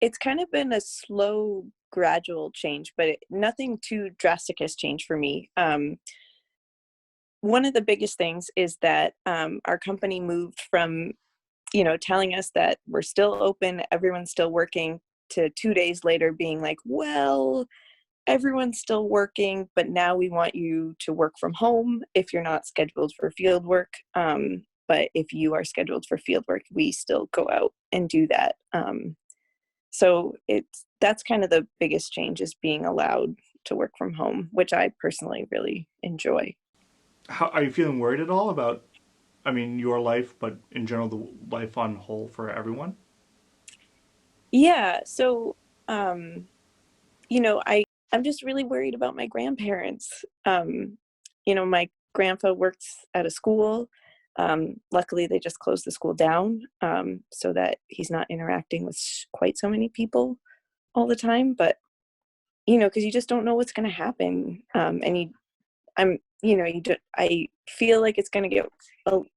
It's kind of been a slow, gradual change, but nothing too drastic has changed for me. One of the biggest things is that our company moved from, telling us that we're still open, everyone's still working, to 2 days later being like, well, everyone's still working, but now we want you to work from home if you're not scheduled for field work. But if you are scheduled for field work, we still go out and do that. So that's kind of the biggest change, is being allowed to work from home, which I personally really enjoy. How are you feeling worried at all about, I mean, your life, but in general, the life on whole for everyone? Yeah. So, um, I'm just really worried about my grandparents. My grandpa works at a school. Luckily, they just closed the school down, so that he's not interacting with quite so many people all the time. But because you just don't know what's going to happen, and I'm, I feel like it's going to get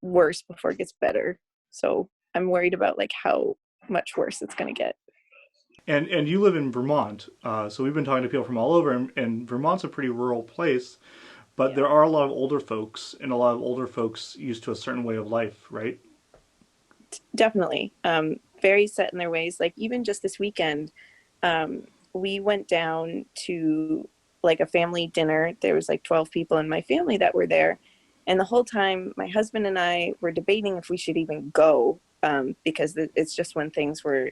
worse before it gets better. So I'm worried about like how much worse it's going to get. And you live in Vermont, so we've been talking to people from all over, and Vermont's a pretty rural place, but Yeah. there are a lot of older folks, and a lot of older folks used to a certain way of life, right? Definitely. Very set in their ways. Like even just this weekend, we went down to like a family dinner. There was like 12 people in my family that were there. And the whole time, my husband and I were debating if we should even go, because it's just when things were,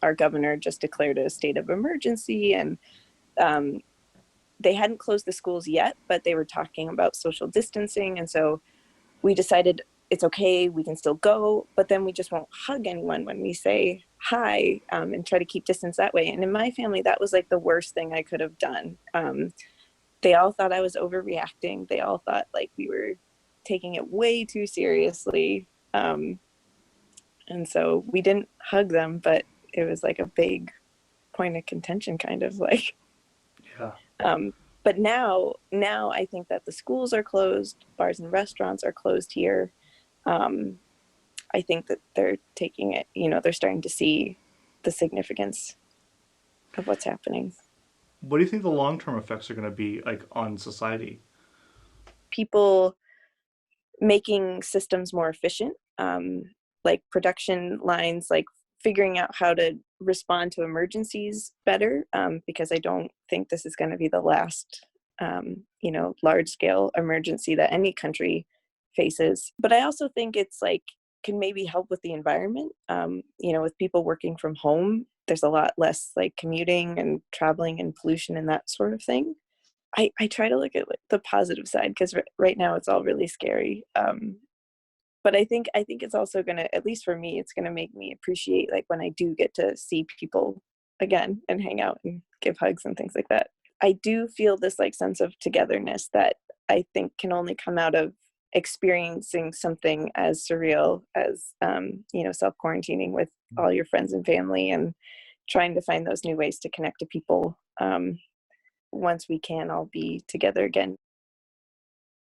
our governor just declared a state of emergency, and um, they hadn't closed the schools yet, but they were talking about social distancing. And so we decided it's okay, we can still go, but then we just won't hug anyone when we say hi, and try to keep distance that way. And in my family, that was like the worst thing I could have done. They all thought I was overreacting. They all thought like we were taking it way too seriously. And so we didn't hug them, but it was like a big point of contention, kind of like. Yeah. Um, but now I think that the schools are closed, bars and restaurants are closed here. Um, I think that they're taking it, they're starting to see the significance of what's happening. What do you think the long-term effects are going to be like on society? People making systems more efficient, like production lines, like figuring out how to respond to emergencies better, because I don't think this is going to be the last, large scale emergency that any country faces. But I also think it's like can maybe help with the environment. With people working from home, there's a lot less like commuting and traveling and pollution and that sort of thing. I try to look at like the positive side, because right now it's all really scary. But I think it's also gonna, at least for me, it's gonna make me appreciate like when I do get to see people again and hang out and give hugs and things like that. I do feel this like sense of togetherness that I think can only come out of experiencing something as surreal as, self quarantining with all your friends and family, and trying to find those new ways to connect to people. Once we can all be together again.